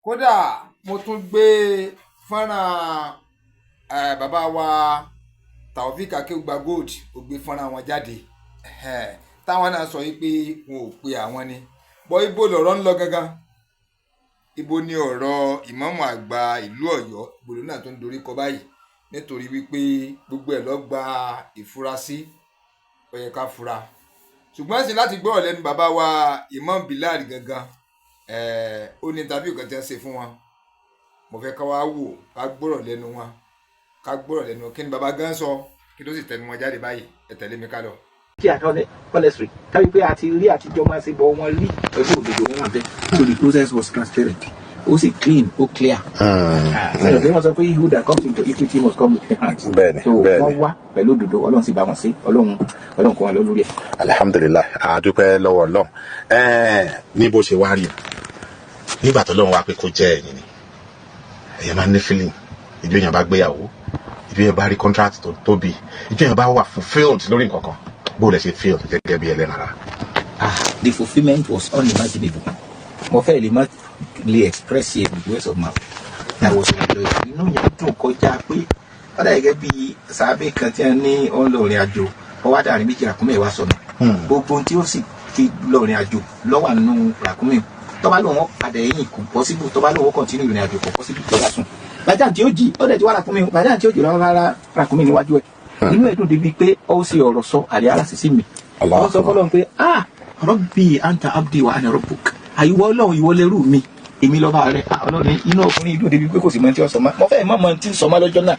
kódà mo tún gbé fọ́nrán bàbá wa Taofik Akeugba Gold ó gbé fọ́nrán wọn jáde táwọn náà sọ yìí pé wọn ò pe àwọn ni bọ́ ibo lọ̀rọ̀ ń lọ gangan ibo ni ọ̀rọ̀ ìmáàmù àgbà ìlú Ọ̀yọ́ gbòòrò náà tó ń dorí kọ báyìí nítorí wípé gbogbo ẹ̀ ló gba ìfurasí ó yẹ ká fura ṣùgbọ́n sì láti gbọ́rọ̀ lẹ́nu bàbá wa Imam Bilal gangan ó ní tàbí nǹkan tí wọ́n ṣe fún wọn mo fẹ́ ká wá wò ká gbọ́rọ̀ lẹ́nu wọn ká gbọ́rọ̀ lẹ́nu kí ni bàbá gan sọ kí ló sì tẹnu wọn jáde báyìí ẹ tẹ̀lé mi ká lọ. kí àtọ́lẹ̀ honestly kárí pé àti rí àtijọ́ máa ṣe bọ̀ wọn rí pẹ̀lú òdòdó wọn àbẹ́ so the process was transparent ó sì clean ó clear. ẹ̀rọ tí wọ́n sọ pé he who that comes into equity must come with the hands. bẹ́ẹ̀ni so wọ́n wá pẹ̀lú òdòdó Ọlọ́run sì bá wọn sí Ọlọ́run kò wá lórí ẹ̀. alhamdulilayi àdúpẹ́ lọ́wọ́ Ọlọ́run ní bó ṣe wá rí nígbà tó lọ́run wá pé kó jẹ́ ẹ̀yìn ni èèyàn máa ń ní feeling ìjọ èèyàn bá gbéyàwó ìjọ èèyàn bá rí contract tó tóbi ìjọ èèyàn bá wà fulfilled lórí nǹkan kan bó lè ṣe feel gẹ́gẹ́ bí ẹlẹ́nara. The fulfilment was unimaginable. mo fẹ́ lè má lè express it with words of mouth. I was like inú yẹn dùn kọjá pé ọ̀dà gẹ́gẹ́ bí sàábẹ̀ kan tí wọ́n ní ọlọ́rin àjò ọwọ́ àdàrin méjì ràkúnmí ìwà sọ̀nà gbogbo tí ó sì fi lọ́rin àjò lọ́wọ́ nínú ràkúnmí tọ́ba lóun padà ẹ̀yìn kò possible tọ́ba lóun continue ìrìn àjò kò possible tọ́ba sùn bàjá tí ó jì ọ̀dẹ̀ tí wà ràkúnmí bàjá tí ó jì lọ́wọ́ rárá ràkúnmí níwájú ẹ̀ inú ẹ̀dùn débi pé ó sì ọ̀rọ̀ sọ àlẹ́ ara sì sí mi wọ́n sọ fọlọ́n pé Rabbi anta abdi wa ana rabbuk àyíwọ́ Ọlọ́run ìwọ lẹ́rú mi èmi lọ́ba rẹ̀ Ọlọ́run inú ọkùnrin ìdùn débi pé kò sí mọ́ tí ó sọ mọ́ mo fẹ́ mọ́ tí ń sọ mọ́ lọ́jọ́ náà.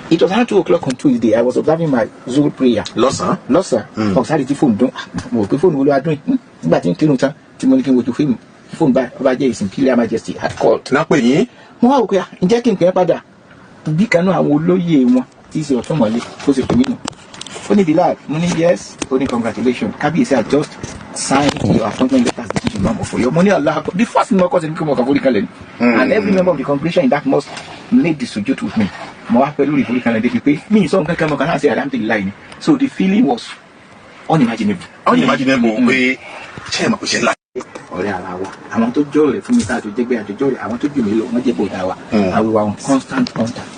It was around 2 o'clock on Tuesday. I was observing my Zuhr prayer. Lọ́sàn-án. Ọ̀sán ti fóònù dún. Mo rò pé fóònù olúwa dún yìí. Nígbà tí n kírun tán, tí mo ní kí n wojú fóònù báyìí, ọba jẹ́ ìsìn Imperial Majesty had called. Náà pè yín. Mo wá wò pé ǹjẹ́ kí n pè é padà? Bí kanú àwọn olóyè wọn tí í ṣe ọ̀tún mọ̀lẹ́ tó ṣe pè mí nù. Ó ní Bilal, mo ní yes, ó ní congratulations. Kábíyèsí I just signed your appointment letter as the chief imam of Oyo. Mo ní Allah. The first thing mo kọ́ sí ni kí mo kàn forí kalẹ̀ ni. And every member of the congregation in that mosque made the sujud with me. Mo wá pẹ̀lú ìforí kalẹ̀ débi pé mi ìsọ̀ nǹkan kan mo kàn náà ṣe alhamdulillah ni. So the feeling was unimaginable. Pé ṣé ẹ mọ̀ pé ṣe ńlá. Ọ̀rẹ́ ara wa àwọn tó jọ rẹ̀ fún mi tá a tó jẹ́gbẹ́ àjọjọ́ rẹ̀ àwọn tó jù mí lọ wọ́n jẹ́ bòdà wa and we were on constant contact.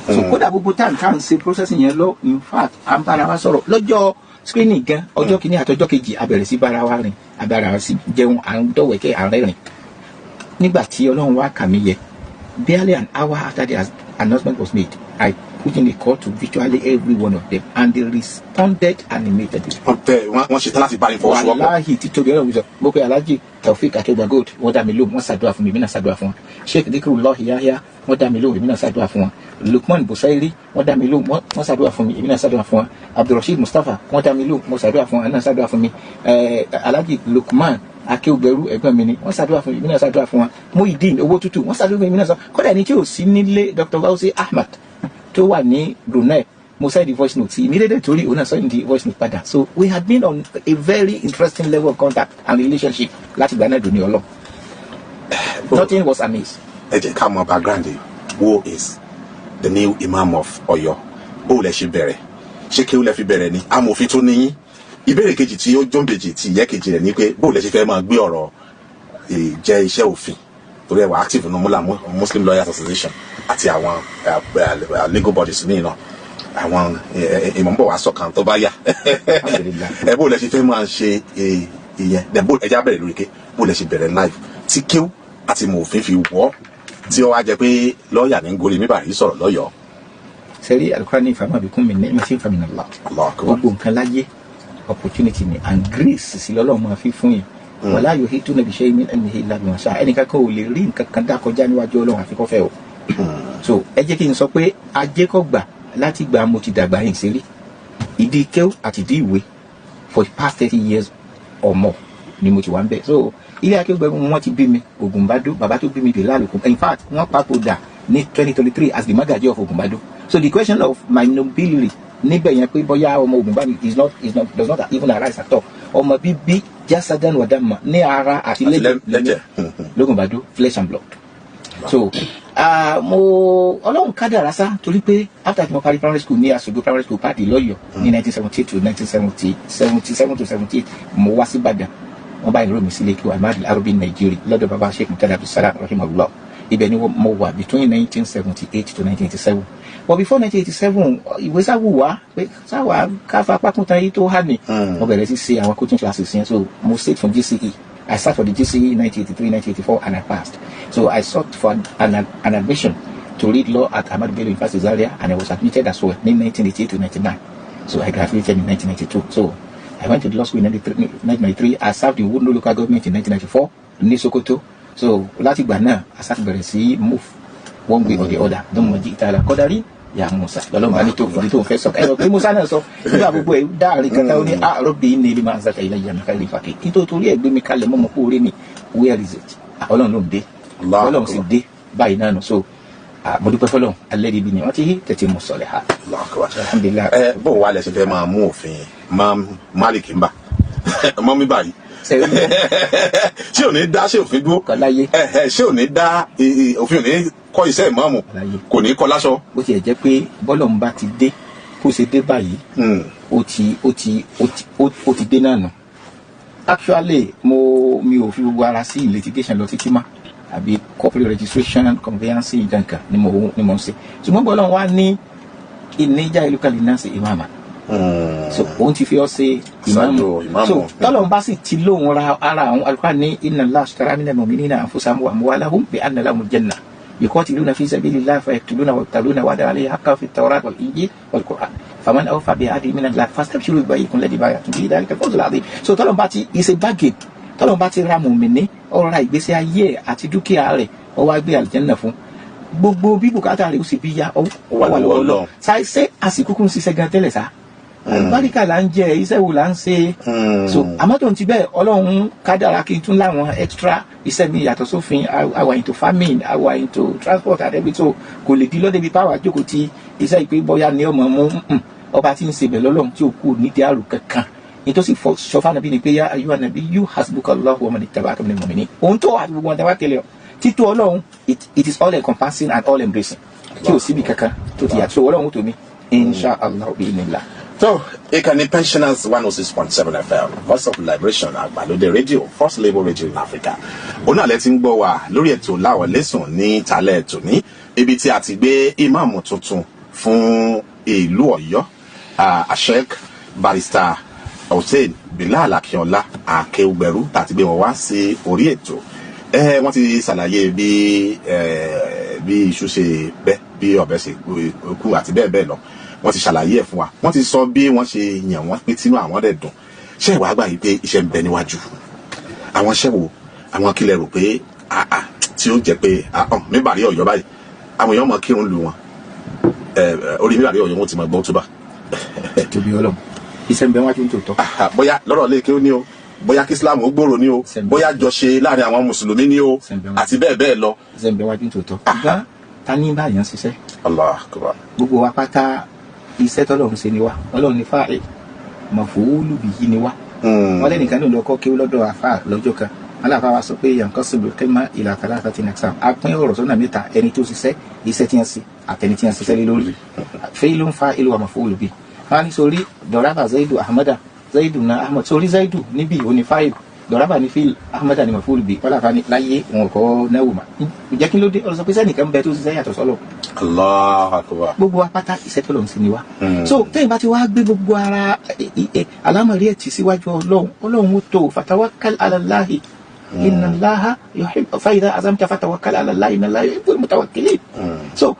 So kódà gbogbo time tá à ń ṣe processing yẹn lọ in fact à ń bára wa sọ̀rọ̀ lọ́jọ́ screening gan ọjọ́ kìíní àtọjọ́ kejì a bẹ̀rẹ̀ sí bára wa rìn a bára wa sí jẹun à ń dọ̀wẹ́kẹ́ à ń rẹ́rìn. Nígbà tí Ọlọ́run wá kà mí yẹ barely an hour after the announcement was made I put in a call to virtually every one of them and they responded animatedly. wọ́n ṣetán láti bá ìfọwọ́sowọ́pọ̀. wàláhì títóbi Ọlọ́run wíṣọ mo pe Alhaji Taofik Akeugba Gold wọ́n dá mi lóhùn wọ́n ṣàdúrà fún mi èmi náà ṣàdúrà fún wọn Sheikh Dhikrullah Yahya wọ́n dá mi lóhùn èmi náà ṣàdúrà fún wọn Lukman Busairi wọ́n dá mi lóhùn wọ́n ṣàdúrà fún mi èmi náà ṣàdúrà fún wọn Abdulrasheed Mustapha wọ́n dá mi lóhùn mo ṣàdúrà fún wọn èmi náà ṣàdúrà fún mi Alhaji Lukman Akeugberu ẹ̀gbọ́n mi ni wọ́n ṣàdúrà fún mi èmi náà ṣàdúrà fún wọn Muhyiddin owó tútù wọ́n ṣàdúrà fún mi èmi náà sọ kódà ẹni tí ò sí nílé Dr. Gausi Ahmad tó wà ní Brunei mo send the voice note immediately torí òun náà send the voice note padà so we had been on a very interesting level of contact and relationship láti gbà náà dùn ní Ọlọ́run. Nothing was amiss. Ẹ jẹ́ ká mọ̀ background yìí who is the new imam of Ọ̀yọ́ bó lẹ ṣe bẹ̀rẹ̀ ṣé kí ó lẹ fi bẹ̀rẹ̀ ni amòfin tó níyìn ìbéèrè kejì tí ó jọ́ǹbèjì tí ìyẹ́ kejì rẹ̀ ni pé bó lẹ ṣe fẹ́ máa gbé ọ̀rọ̀ jẹ́ iṣẹ́ òfin torí ẹ wà active nínú Muslim Lawyers Association àti àwọn legal bodies ní iná àwọn ìmọ̀nbọ̀ wá sọ̀kan tó bá yá ẹ bó lẹ ṣe fẹ́ máa ṣe ìyẹn bó ẹja bẹ̀rẹ̀ lórí ké bó lẹ ṣe bẹ̀rẹ̀ live tí kíw àti mòfin fi wọ́ tí ó wá jẹ pé lọ́ọ̀yà ní gorí mi báyìí sọ̀rọ̀ lọ́yọ̀ọ́. sẹ́rí Al-Qur'ani ìfàmọ́ àbíkún mi ní ẹ̀mí ìfàmì náà gbogbo nǹkan láyé opportunity ni and grace sí lọ́lọ́run máa fi fún yẹn wala yuhituna bi shay'in min ilmihi illa bima sha'a ẹnìkan kan ò lè rí nǹkan kan dá kọjá níwájú Ọlọ́run àfi kó fẹ́ o. So ẹ jẹ́ kí n sọ pé ajé kọ́ gbà láti gbà mo ti dàgbà yìí sí rí ìdí kéw àti ìdí ìwé for the past 30 years or more ni mo ti wà ń bẹ̀. So ilé Akeugba wọn ti bí mi Ògùnbádó bàbá tó bí mi Bilal Ògùn in fact wọ́n papòdà ní 2023 as the Magaji of Ògùnbádó. So the question of my nobility níbẹ̀ yẹn pé bóyá ọmọ Ògùnbádó does not even arise at all ọmọ bíbí jasadan wadama ní ara àti lẹ́jẹ̀ l'Ògùnbádó flesh and blood. So mo Ọlọ́run kádàrá sá torí pé after mo parí primary school ní Aṣogbo primary school pàdé lọ́yọ̀ọ́ ní 1978 to 1977 to 78 mo wá sí Ìbàdàn wọ́n bá ìró mi sílé kí wà Ahmad Arabi Nigeria lọ́dọ̀ bàbá Sheikh Murtada Abdulsalam rahimahullah. Ibẹ̀ ni mo wà between 1978 to 1987. But before 1987, ìwé sáwù wá pé sáwà káfa pákúntàn yìí tó hà ní. Mo bẹ̀rẹ̀ sí ṣe àwọn coaching classes yẹn, so mo stayed from GCE. I sat for the GCE 1983, 1984, and I passed. So I sought for an admission to read law at Ahmadu Bello University Zaria, and I was admitted as well in 1988 to 1999. So I graduated in 1992. So I went to the law school in 1993. I served in Woodlow local government in 1994 in Sokoto. So láti ìgbà náà I started bẹ̀rẹ̀ sí move one way or the other. Don't mọ̀ jí ìtàlá kọ́dárí ya Musa lọ́lọ́mọ ní tó fìdí tó fẹ́ sọ ẹ̀rọ pé Musa náà sọ nígbà gbogbo ẹ̀ dáàrin kankan ó ní àròbí ní ilé máa ń zàkà ilé ìyá nìkan ilé ìfàkè kí n tó torí ẹ̀ gbé mi kalẹ̀ mọ́mọ́ kó rí ni where is it Ọlọ́run ló ń dé Ọlọ́run sì dé báyìí náà nù so mo dúpẹ́ fọlọ́run alẹ́ rí ibi ni wọ́n ti tètè mú sọ̀lẹ̀ ha. alhamdulilayi. bó wa lẹ ṣe fẹ́ máa mú òfin Malik ń bà mọ́ mi báyìí ṣé ò ní dá ṣé òfin dúró ṣé ò ní dá òfin ò ní kọ́ iṣẹ́ ìmáàmù kò ní kọ́ láṣọ. bó tiẹ̀ jẹ́ pé bọ́lọ̀ ń bá ti dé kó ṣe dé báyìí ó ti dé náà nù. Actually mi ò fi gbogbo ara sí litigation lọ títí má àbí corporate registration conveyance nǹkan ni mo ń ṣe ṣùgbọ́n bọ́lọ̀ wá ní ìníjà ìlú kàlí náà sí ìmáàmà. So òun ti fi ọ ṣe ìmáàmù so tọ́lọ̀ ń bá sì ti lóhun ra ara àwọn alùpàá ní inna Allah ashtara minal mu'minina anfusahum wa amwalahum bi anna lahumul jannah يقاتلون في سبيل الله فيقتلون ويقتلون وعدا عليه حقا في التوراة والإنجيل والقرآن فمن أوفى بعهده من الله فاستبشروا ببيعكم الذي بايعتم به ذلك الفوز العظيم. So tọ́lọ̀ bá ti is a bargain tọ́lọ̀ bá ti ra mùmínì ọ̀rọ̀ ra ìgbésí ayé àti dúkìá rẹ̀ ó wá gbé àlùjánnà fún gbogbo bí bùkátà rẹ̀ ó sì bí ya ó wà lọ́wọ́ lọ ṣe àsìkò ń ṣiṣẹ́ gan tẹ́lẹ̀ sá àlùbáríkà là ń jẹ iṣẹ́ wo là ń ṣe so àmọ́ tó ń ti bẹ́ẹ̀ Ọlọ́run kádàrá kí n tún láwọn extra iṣẹ́ mi yàtọ̀ sófin àwa into farming àwa into transport àdẹ́bí tó kò lè di lọ́dẹ̀bí power jókòó ti iṣẹ́ ìpè bọ́yá ní ọmọ mú ọba tí ń ṣe bẹ̀ lọ́lọ́run tí ò kú nídìí àrùn kankan nítòsí sọfà nàbí ni pé yá ayúwa nàbí yú hasbukallahu wa man ittaba'aka minal mu'minin òun tó wà gbogbo ọ̀dà wá kẹlẹ̀ ọ́ títú Ọlọ́run it is all encompassing and all embracing tí ò síbi kankan tó ti yàtọ̀ Ọlọ́run tó mi insha Allah bi'idhnillah. So, ìkànnì Pensioners 106.7 FM, Voice of Liberation, Àgbàlódé Radio, First Labour Radio in Africa. Òun náà lẹ ti ń gbọ́ wa lórí ètò Láwọ̀ Lẹ́sùn ní ìtàlẹ̀ ètò ní ibi tí a ti gbé ìmáàmù tuntun fún ìlú Ọ̀yọ́, Sheikh Barrister Hussein Bilal Akínọlá Akéwùgbẹ̀rú àti gbé wọn wá sí orí ètò. Wọ́n ti ṣàlàyé bí iṣu ṣe bẹ́, bí ọ̀bẹ ṣe kú àti bẹ́ẹ̀ bẹ́ẹ̀ lọ. Wọ́n ti ṣàlàyé ẹ̀ fún wa wọ́n ti sọ bí wọ́n ṣe yàn wọ́n pé tínú àwọn dẹ̀ dùn ṣé ìwà àgbà yìí pé iṣẹ́ ń bẹ níwájú àwọn iṣẹ́ wo àwọn kílẹ̀ rò pé tí ó jẹ́ pé mímbàrí Ọ̀yọ́ báyìí àwọn èèyàn mọ̀ kírun lu wọn orí mímbàrí Ọ̀yọ́ wọn ti mọ̀ gbọ́ tó bá. tóbi Ọlọ́run iṣẹ́ ń bẹ wájú tó tọ́. bóyá lọ́rọ̀ lè kí ó ní o bóyá kí Islam ó gbòòrò ní o bóyá jọṣe láàrin àwọn mùsùlùmí ní o àti bẹ́ẹ̀ bẹ́ẹ̀ lọ. iṣẹ́ ń bẹ wájú tó tọ́. ṣùgbọ́n ta ní báyìí ń ṣiṣẹ́. Allah akbar. gbogbo wa pátá iṣẹ́ tọ́lọ́run ṣe ni wá Ọlọ́run ní fáàrí maf'ulu bihi ni wá. wọ́n lẹ́nìkan ní olùkọ́ kí ó lọ́dọ̀ àfà lọ́jọ́ kan aláàfà wa sọ pé yanqasimu al-kalima ila thalathati aqsam a pín ọ̀rọ̀ sọ́nà mẹ́ta ẹni tó ṣiṣẹ́ iṣẹ́ tí wọ́n ṣe àtẹni tí wọ́n ṣiṣẹ́ lé lórí fi'lun fa'ilun wa maf'ulu bihi. wọ́n á ní sórí dọ̀rábà zaidu ahmada zaidu na ahmad sórí zaidu níbi òní fáìlù dọ̀rábà ní fíìl ahmada ni maf'ulu bihi wọ́n láfa ní láyé wọn kọ́ náwó ma ǹjẹ́ kí ló dé ọ̀rọ̀ sọ pé sẹ́nìkan bẹ tó ṣiṣẹ́ yàtọ̀ sọ́lọ̀. Allahu akbar. gbogbo wa pátá iṣẹ́ tó lọ́n sí ni wa. so tẹ́yìn bá ti wá gbé gbogbo ara alámọ̀rí ẹ̀ tì síwájú Ọlọ́run ó tó fatawakkal ala Allahi inna Allaha yuhibbu fa idha azamta fatawakkal ala Allahi inna Allaha yuhibbul mutawakkilin. so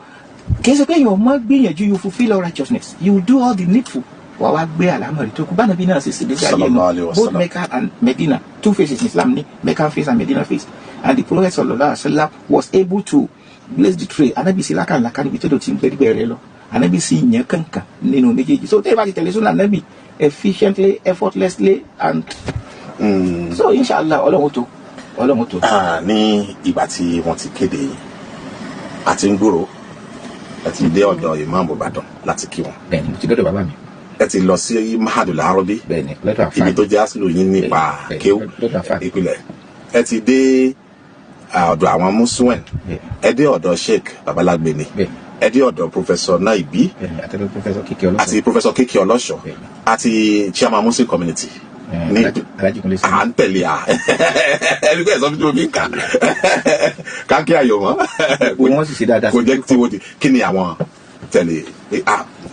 kìí ṣe pé èèyàn mọ́ gbìyànjú you fulfil all righteousness you do all the needful wà wá gbé alámọ̀rí tó kú bánàbí náà sì sì lè ṣe ayé mu both Mecca and Medina two faces in Islam ní Mecca face and Medina face and the Prophet sallallahu alaihi wasallam was able to bless the trade anabi sí lákàlàkà níbi tó ti ń gbẹ́gbẹ́ rẹ lọ anabi sí yẹn kankan nínú méjèèjì so tẹ́lẹ̀ bá ti tẹ̀lé sún anabi efficiently effortlessly and so inshallah Ọlọ́run tó. ní ìgbà tí wọ́n ti kéde àti ń gbòòrò ẹ ti dé ọ̀dọ̀ ìmáàmù Ìbàdàn láti kí wọn. bẹ́ẹ̀ni mo ti dọ́dọ̀ bàbá mi. ẹ ti lọ sí Mahadul Arabi. bẹ́ẹ̀ni lọ́dọ̀ àfáà ibi tó jẹ́ àṣìlò yín nípa kéwù ìpìlẹ̀ ẹ ti dé ọ̀dọ̀ àwọn mùsùlùmí ẹ dé ọ̀dọ̀ Sheikh Babalagbeni ẹ dé ọ̀dọ̀ Professor Naibi àti Professor Kiki Ọlọ́ṣọ̀ àti Chairman Muslim Community ní alájìkúnlé sí à ń tẹ̀lé ẹni pẹ́ sọ fún mi kà káàkiri ayọ̀ mọ́ wọ́n sì ṣe dáadáa kò jẹ́ tí wọ́n ti kí ni àwọn tẹ̀lé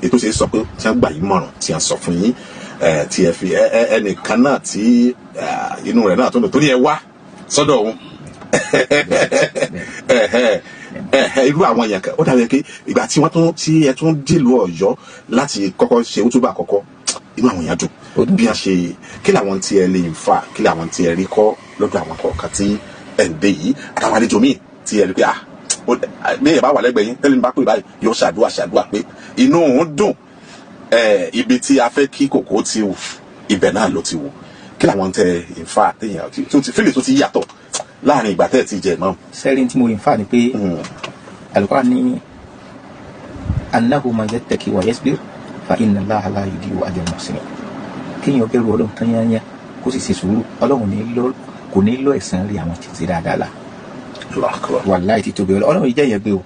ètò ṣe sọ pé tí wọ́n gbà yín mọ̀ràn tí wọ́n sọ fún yín tí ẹ fi ẹnìkan náà tí inú rẹ̀ náà tó lò torí ẹ wá sọ́dọ̀ òun irú àwọn èèyàn kan ó dàbí pé ìgbà tí wọ́n tún tí ẹ tún dìlú Ọ̀yọ́ láti kọ́kọ́ ṣe útúbà àkọ́kọ́ inú àwọn èèyàn dùn bí a ṣe kí làwọn tí ẹ lè fà kí làwọn tí ẹ rí kọ́ lọ́dọ̀ àwọn kọ̀ọ̀kan tí ẹ ń dé yìí àtàwọn àlejò míì tí ẹ rí pé bí ẹ bá wà lẹ́gbẹ̀ẹ́ yín tẹ́lẹ̀ ní bá pè báyìí yóò ṣàdúrà pé inú òun dùn ibi tí a fẹ́ kí kòkó ti wù ibẹ̀ náà ló ti wù kí làwọn tẹ ìfà téèyàn tó ti fílẹ̀ tó ti yàtọ̀ láàrin ìgbà tẹ́ ẹ ti jẹ náà. sẹ́rin tí mo rí fà ni pé Al-Qur'an ní annahu man yattaqi wa yasbir fa inna Allaha la yudi'u ajra al-muhsinin kéèyàn bẹ̀rù Ọlọ́run tán yányá kó sì ṣe sùúrù Ọlọ́run kò ní lọ ẹ̀san rí àwọn títí dáadáa la wàláì ti tóbi Ọlọ́run yìí jẹ́ yẹn gbé o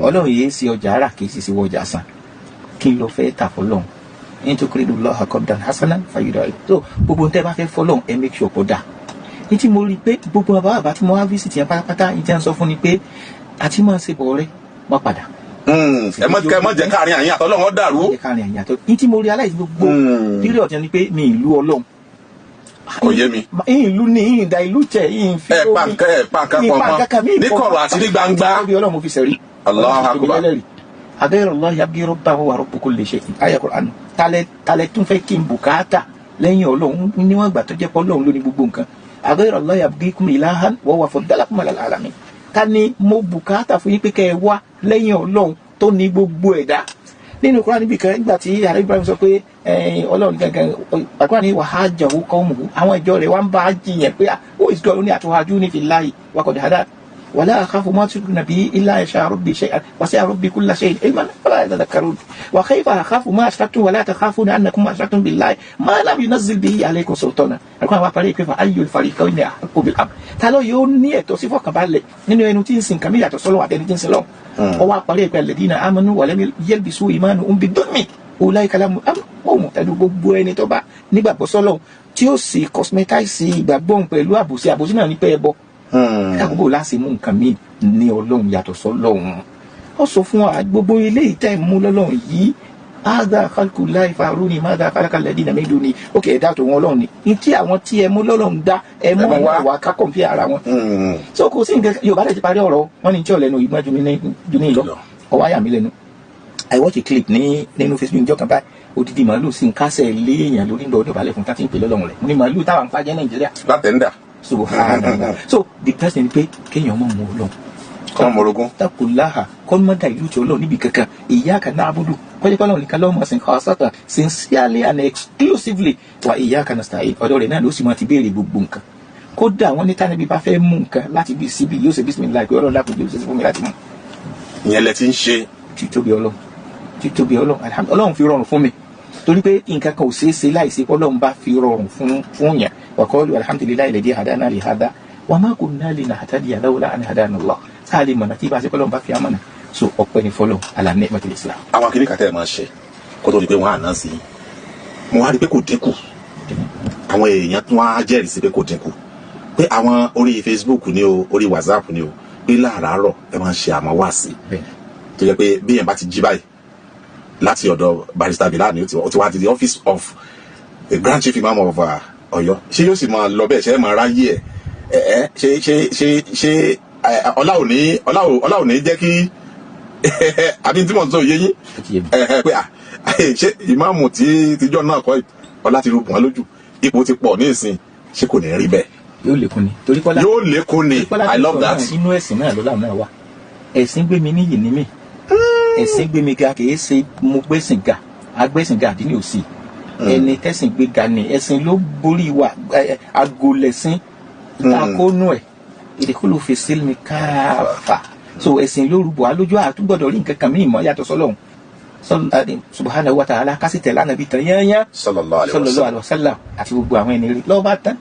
Ọlọ́run yìí ṣe ọjà ara kì í sì ṣe ọjà san kí n lọ fẹ́ tà fọlọ́run ní tó kéré lọ́ọ́ àkọ́dàn hasanan fayidà tó gbogbo ń tẹ́ bá fẹ́ fọlọ́run ẹ make sure kó dà ní tí mo rí i pé gbogbo bàbá tí mo wá visit yẹn pátápátá ní tí wọ́n sọ fún ni pé àti máa ṣe bọ̀ rẹ má padà. ẹ má jẹ́ káàrin àyìn àtọ́lọ́run dàrú. má jẹ́ káàrin àyìn àtọ́ ní tí mo rí aláìsí gbogbo rírì ọ̀tí ni pé mi ìlú Ọlọ́run. kò yé mi. ìlú ni ìdá ìlú tẹ ìfi omi ẹ pa nǹkan ní kọ̀rọ̀ àti ní gbangba. Ọlọ́run mo fi sẹ́rí. Allahu Akbar. Aghayra Allah yabghi rabban wa rabbu kulli shay'in aya Qur'an talẹ̀ tún fẹ́ kí n bùkátà lẹ́yìn Ọlọ́run níwọ̀n ìgbà tó jẹ́ pé Ọlọ́run ló ní gbogbo nǹkan Aghayra Allah yabghikum ilahan wa huwa faddalakum ala al-alamin ká ní mo bùkátà fún yín pé kẹ́ ẹ wá lẹ́yìn Ọlọ́run tó ní gbogbo ẹ̀dá nínú Qur'an níbi kan nígbà tí ààrẹ Ibrahim sọ pé Ọlọ́run gangan àkúrà ní wahajjahu qawmuhu àwọn ìjọ rẹ̀ wá ń bá jiyàn pé ó ìsìkọ́ ní atuhajuni fillahi wa qad hadani ولا أخاف ما تشركون به إلا يشاء ربي شيئا وسع ربي كل شيء علما فلا يتذكرون وكيف أخاف ما أشركتم ولا تخافون أنكم أشركتم بالله ما لم ينزل به عليكم سلطانا أكون ما فريق كيف أي الفريقين أحق بالأمر تلو يوني توصفوا كبالة إنه ينتين سن كمية تصلوا على دين سلام أو فريق الذين آمنوا ولم يلبسوا إيمانهم بالظلم أولئك لهم الأمر وهم مهتدون gbogbo ẹni tó bá nígbàgbọ́ sọ́lọ́run tí ó sì cosmetize ìgbàgbọ́ pẹ̀lú àbòsí náà ní pé ẹbọ káàkó láti mú nǹkan míì ní Ọlọ́run yàtọ̀ sọ́lọ́run ó sọ fún wa gbogbo ilé ìtẹ́ ìmú lọ́lọ́run yìí ádá kálkùláì faruni mádá kálákàlẹ̀ dínà méjì ní òkè ẹ̀dá tó wọn Ọlọ́run ní tí àwọn tí ẹmú lọ́lọ́run dá ẹmú wà ká kọ̀ǹpì ara wọn. so kò sí nǹkan Yorùbá lè ti parí ọ̀rọ̀ wọn ní tí ò lẹ́nu ìgbọ́n ju ní ìlọ ọwọ́ àyà mi lẹ́nu. I watch a clip nínú Facebook níjọ́ kan báyìí odidi màálù sí ń kásẹ̀ léèyàn lórí ìdọ̀ ọdọ̀ balẹ̀ fún tá ti ń pè lọ́lọ́run rẹ̀ mo ní màálù táwọn ń pàjẹ́ Nàìjíríà. látẹ̀ndà. So the person ni pé kéèyàn mọ̀ mọ́ Ọlọ́run kọ́ mọ̀rọ̀gún takùláhà kọ́ mọ́ da ìlú tí Ọlọ́run níbi kankan iyyaka na'budu kọ́jọ́ Ọlọ́run nìkan lọ́mọ sin khasatan sincerely and exclusively wa iyyaka nasta'in ọ̀dọ̀ rẹ̀ náà ló sì máa ti béèrè gbogbo nǹkan kódà wọ́n ní tánibí bá fẹ́ mú nǹkan láti bí síbi yóò ṣe bismillah pé Ọlọ́run lápò yóò ṣe fún mi láti mú. ìyẹn lẹ ti ń ṣe. títóbi Ọlọ́run alhamdulillah Ọlọ́run fi rọrùn fún mi torí pé nǹkan kan ò ṣeé ṣe láìsí Ọlọ́run bá fi rọrùn fún yàn wa qalu alhamdulillahi alladhi hadana li hadha wa ma kunna linahtadiya lawla an hadana Allah sáàlì mọ̀nà tí bá ṣe Ọlọ́run bá fi àmọ̀nà so ọpẹ́ ní fọlọ́ ala ni'matil Islam. àwọn kìnnìkan tẹ́ ẹ máa ṣe kó tó di pé wọ́n àná sí i mo wá rí i pé kò dínkù àwọn èèyàn tún á jẹ́rìí sí pé kò dínkù pé àwọn orí Facebook ni o orí WhatsApp ni o pé láàárọ̀ ẹ máa ń ṣe àmọ́ wá sí i tó jẹ́ pé bí èèyàn bá ti jí báyìí láti ọ̀dọ̀ Barrister Bilal ni ó ti wá di the office of the Grand Chief Imam of Ọ̀yọ́ ṣé yóò sì máa lọ bẹ́ẹ̀ ṣe é máa ráyè ẹ̀ ṣe ọlá ò ní jẹ́ kí àbí tí mo sọ yé yín pé ṣé ìmáàmù tí tíjọ́ náà kọ́ ọlá ti rúbùn wọn lójú ipò ti pọ̀ ní ìsìn ṣé kò ní rí bẹ́ẹ̀. yóò lékún ni torí kọ́lá yóò lékún ni I love that. inú ẹ̀sìn náà ló láwọn náà wà ẹ̀sìn gbé mi níyì ní mi ẹ̀sìn gbé mi ga kì í ṣe mo gbẹ́sìn ga agbẹ́sìn ga àdínní òsì ẹni tẹ́sìn gbé ga ni ẹ̀sìn ló borí wa agolẹ̀sìn takónú ẹ̀ ìdíkùlù fi sílmi káfà so ẹ̀sìn lórúbọ alójú àtúgbọ̀dọ̀ rí nǹkan kan mí ìmọ̀ yàtọ̀ sọ́lọ́hun subhanahu wa ta'ala kásìtẹ̀ lánàá bí tán yányá sallallahu alaihi wasallam àti gbogbo àwọn ẹni rí lọ́ọ́ bá tán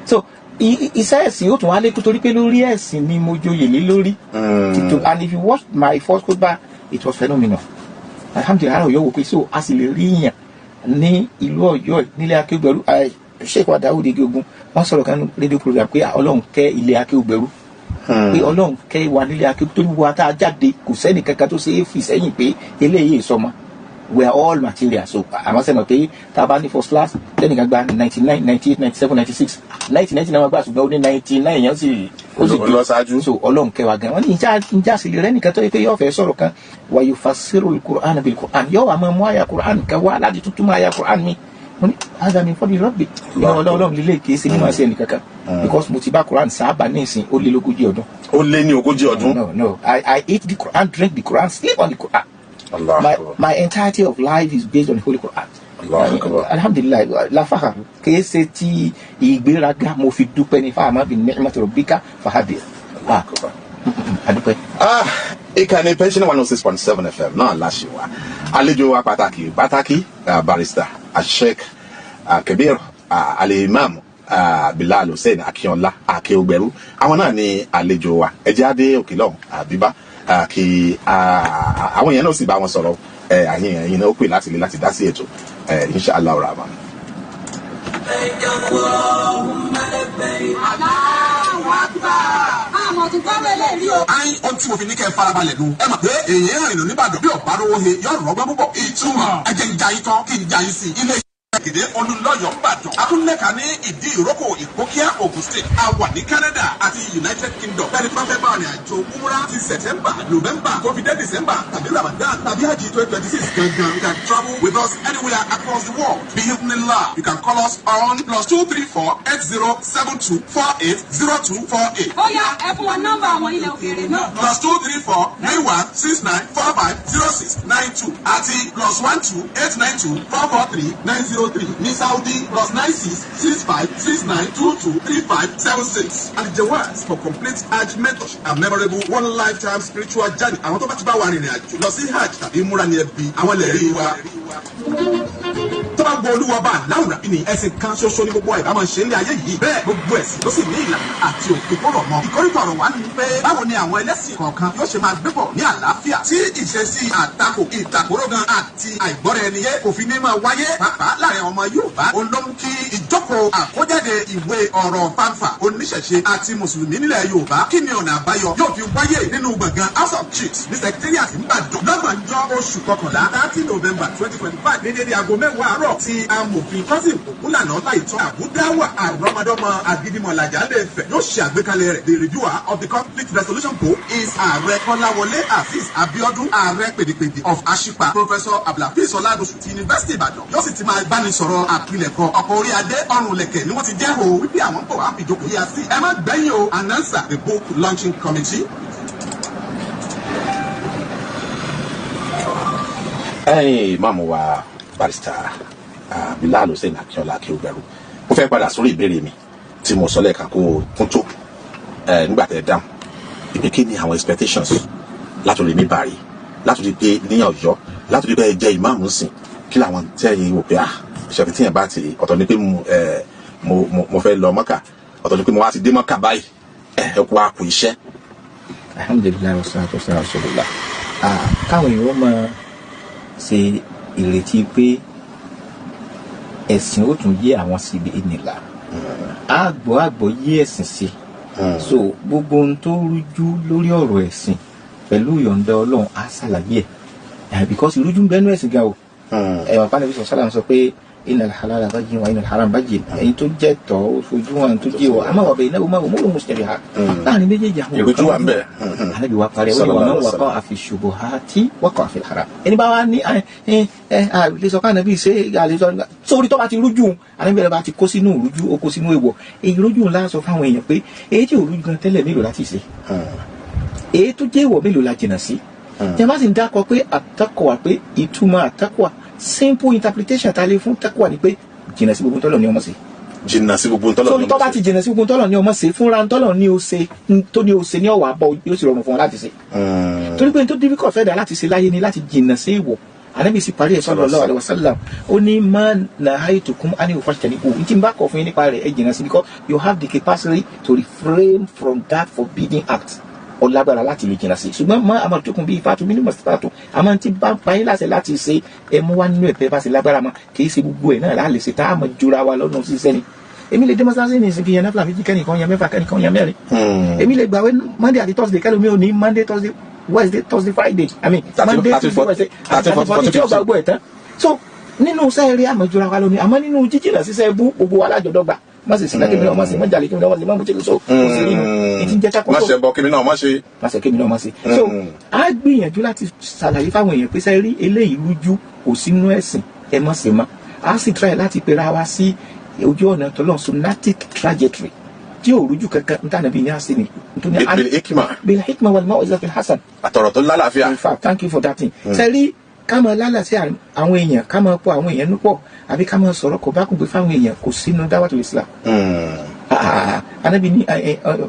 so iṣẹ́ ẹ̀sìn ó tún wá lékún torí pé lórí ẹ̀sìn ni mo joyè lé lórí and if you watch my first khutbah it was phenomenal alhamdulilayi Ọ̀yọ́ wò pé so a sì lè rí yàn ní ìlú Ọ̀yọ́ nílé akéwìgbẹ̀rú Sheikh wa Dawud Igi-Ogun wọ́n sọ̀rọ̀ kan rédíò program pé Ọlọ́run kẹ́ ilé akéwùgbẹ́rú pé Ọlọ́run kẹ́ wa nílé akéwù tó wá tá a jáde kò sẹ́ni kankan tó ṣe é fi sẹ́yìn pé eléyìí sọmọ we are all material. So àmọ́ sẹ́mi pé tá a bá ní first class lẹ́nìkan gba 99 98 97 96 99 náà wọ́n gbà ṣùgbọ́n ó ní 99 yẹn sì ó sì lọ ṣáájú. So Ọlọ́run kẹ́ wa gan wọ́n ní ìjà sì lè rẹ́ nìkan tó yẹ pé yóò fẹ́ sọ̀rọ̀ kan wa yufassiru al-Qur'ana bil-Qur'an yóò wà máa mú àyà Qur'an kan wá láti tuntun máa àyà Qur'an mi wọ́n ní azami fọ́dí rọ́bì ìwọ̀n Ọlọ́run lílé kìí ṣe ní máa ṣe ẹnìkankan because mo ti bá Qur'an sábà ní ìsìn ó lé lógójì ọdún. Ó lé ní ogójì ọdún. No I eat the Qur'an, drink the Qur'an, sleep on the Qur'an. My entirety of life is based on the Holy Quran. Alhamdulillah, la fakhar. Kese ti ìgbéraga mo fi dúpẹ́ ní fáwọn bí ni'mati rabbika fahadir. Adúpẹ́. Ìkànnì pension 106.7 FM náà láṣìwà. Àlejò wa pàtàkì barrister Sheikh Kabir Al-Imam Bilal Hussein Akínọlá Akéwùgbẹ́rú. Àwọn náà ni àlejò wa. Ẹ jẹ́ adé òkè lọ́hùn àbíbá. Kí àwọn èèyàn náà sì bá wọn sọ̀rọ̀ ẹ̀yin náà ó pè láti lè láti dá sí ètò inshallah rahman. ayin ohun tí mo fi ní kẹ́ ẹ farabalẹ̀ nu ẹ mọ̀ pé èèyàn rìn nìbàdàn bí ọ̀bá rówó he yóò rọ́gbọ́n púpọ̀ ìtumọ̀ ẹ jẹ́ ń jayín tán kí n jayín sí ilé Kéde olùlọ́yọ̀ ńbàdàn. Akúnlẹ̀ka ní ìdí ìrókò Ìpókíà Ogun State. A wà ní Canada àti United Kingdom. Bẹ́ẹ̀ni tí wọ́n fẹ́ bá ọ̀rìn àjò Umrah ti September, November, tó fi dé December tàbí Ramadan tàbí Hajj 2026 gangan. You can travel with us anywhere across the world. Bismillah. You can call us on +234 8072 480248. Ó yá ẹ fún wa nọ́mbà àwọn ilẹ̀ òkèèrè náà. +234 9169 450692 àti +12 892 443 903 ní Saudi +96 65 69 22 35 76. And the words for complete Hajj mentorship and memorable one lifetime spiritual journey. Àwọn tó bá ti bá wa rìnrìn àjò lọ sí Hajj tàbí múra ní ẹbí àwọn lè rí wa. Tó bá gbọ́ olúwa bá láwùrán bí ni ẹ̀sìn kan ṣoṣo ní gbogbo ìbámu ṣe ń lé ayé yìí. Bẹ́ẹ̀ gbogbo ẹ̀sìn ló sì ní ìlànà àti òfin kó rọ̀ mọ́. Ìkórìtò ọ̀rọ̀ wa ni pé báwo ni àwọn ẹlẹ́sìn kọ̀ọ̀kan yóò ṣe máa gbé pọ̀ ní àlàáfíà tí ìṣesí àtakò ìtàkùrọ̀gàn àti àìgbọ́ra ẹni yé kò fi ní máa wáyé pàápàá láàrin ọmọ Yorùbá olóhùn kí ìjókòó àkójáde ìwé ọ̀rọ̀ fanfa oníṣẹ̀ṣe àti mùsùlùmí nílẹ̀ Yorùbá kí ni ọ̀nà àbáyọ yóò fi wáyé nínú gbọ̀ngàn House of Chiefs ní Secretariat Ìbàdàn lọ́gbọ̀njọ́ oṣù kọkànlá 30 November 2025 ní dédé aago 10 àárọ̀ tí amòfin Kọ́sìm Ògúnlànà Láìtọ́ Àbúdáwà àrọ́mọdọ́mọ Àgídìmọ̀làjà Ilé-Ifẹ̀ yóò ṣe àgbékalẹ̀ rẹ̀. The reviewer of the conflict resolution book is Ààrẹ Kọ́láwọlé Azeez Abiodun Ààrẹ pèdèpèdè of Àṣìpà Professor Abdulhafiz Ọládòsù ti University Ìbàdàn yóò sì ti máa bánisọ̀rọ̀ àpilẹ̀kọ ọkọ̀ orí adé ọrùn lẹ̀kẹ̀ ni wọ́n ti jẹ́ o wípé àwọn ń bọ̀ wá fìjókòó yá sí. Ẹ má gbẹ̀yìn o announcer the book launching committee. Máàmù wa barrister Bilal Hussein Akínọlá Akéwùgbẹ́rú mo fẹ́ padà sórí ìbéèrè mi tí mo sọ lẹ́ẹ̀kan kó kún tó nígbà tẹ́ dáhùn ìpè kí ni àwọn expectations látòrí ní báyìí látòrí pé ní Ọ̀yọ́ látòrí pé ẹ jẹ́ ìmáàmù sìn kí làwọn tẹ́yìn wò pé ìṣẹ̀fẹ̀ tíyẹn bá ti ọ̀tọ̀ ni pé mo fẹ́ lọ Mọ́kà ọ̀tọ̀ ni pé mo wá ti dé Mọ́kà báyìí ẹ kú àkù iṣẹ́. Alhamdulillah wassalatu wassalamu ala rasulillah. Káwọn èèyàn máa ṣe ìrètí pé ẹ̀sìn ó tún yé àwọn síbi ìnìlá àgbọ̀ yé ẹ̀sìn sí so gbogbo ohun tó rújú lórí ọ̀rọ̀ ẹ̀sìn pẹ̀lú ìyọ̀ǹda Ọlọ́run á ṣàlàyé ẹ̀ because ìrújú ń bẹ́nu ẹ̀sìn gan o ẹ̀wọ̀n pàdé bísí ọ̀sálà ń sọ pé innal halala bayyin wa innal haram bayyin ẹ̀yin tó jẹ́ tọ́ ojú wọn tó jẹ́ wọ àmọ́ wà bẹ́ẹ̀ náà wọ́n mú mushtabihat láàrin méjèèjì àwọn ìrújú wà ń bẹ̀ ànábì wa parẹ́ wọ́n wọ́n waqa'a fi shubuhati waqa'a fil haram ẹni bá wá ní lè sọ káànábì ṣe àlejò sórí tó bá ti rújú ànábì rẹ̀ bá ti kó sínú rújú ó kó sínú èèwọ̀ èyí rújú ńlá sọ fáwọn èèyàn pé èyí tí ò rújú gan tẹ́lẹ̀ mélòó láti ṣe èyí tó jẹ́ ìwọ̀ mélòó la jìnnà sí tí a bá sì ń dákọ pé àtàkọ̀wà pé ìtumọ̀ àtàkọ̀wà simple interpretation ta lè fún tàkọ̀wà ni pé jìnnà sí gbogbo tọ́lọ̀ ní ọmọ sí. jìnnà sí gbogbo tọ́lọ̀ ní ọmọ sí. sórí tó bá ti jìnnà sí gbogbo tọ́lọ̀ ní ọmọ sí fúnra tọ́lọ̀ ní o ṣe tó ní o ṣe ní ọ̀wà bọ̀ yóò sì rọrùn fún wọn láti ṣe. torí pé tó difficult fẹ́ dà láti ṣe láyé ni láti jìnnà sí ìwọ̀ Ànábì sì parí ẹ̀ sallallahu alaihi wasallam ó ní ma nahaytukum an fajtanibu ní tí n bá kọ̀ fún yín nípa rẹ̀ ẹ jìnnà sí because you have the capacity to refrain from that forbidden act. ó lágbára láti lè jìnnà sí ṣùgbọ́n mọ́ àmọ́ tó kún bí ifá tó mínímọ̀ sí pàtó àmọ́ tí bá pa yín láṣẹ láti ṣe ẹmu wá nínú ẹ̀pẹ́ bá ṣe lágbára mọ́ kì í ṣe gbogbo ẹ̀ náà láàlè ṣe tá a mọ̀ jura wa lọ́dún ṣiṣẹ́ ni èmi lè dé mọ́sáàsì ní ìsìnkú yẹn náà fìlàfíjì kẹ́nìkan yan mẹ́fà kẹ́nìkan yan mẹ́rin èmi lè gbàwé Monday àti Thursday kẹ́lómi ò ní Monday Thursday Wednesday Thursday Friday Monday Tuesday Wednesday àti tí ó gbàgbọ́ ẹ̀ tán so nínú sẹ́ẹ̀rí àmọ́jura wa lónìí àmọ́ nínú jíjìnà sísẹ́ bú gbogbo alájọdọ́gba má sì sinna kébì náà má sì má jalè kébì náà má sì má mú tẹ́lẹ̀ so kò sí nínú ìtì ń jẹ́ ká kó má ṣe bọ kébì náà má ṣe. má ṣe kébì náà má ṣe. so a gbìyànjú láti ṣàlàyé fáwọn èèyàn pé sẹ́ẹ̀rí eléyìí rújú kò sínú ẹ̀sìn ẹ má ṣe má a sì try láti pera wa sí ojú ọ̀nà tọ́lọ́ sunnatic trajectory tí ò rújú kankan n tànà bí ní àṣì ni. bil hikma wal mau'izatil hasan. àtọ̀rọ̀ tó lálàáfíà. in fact thank you for that thing. sẹ́ẹ̀rí ká máa lálà sí àwọn èèyàn ká máa pọ̀ àwọn èèyàn nípọ̀ àbí ká máa sọ̀rọ̀ kò bá kún pé fáwọn èèyàn kò sínú dáwàtò Islam. Ànábì ní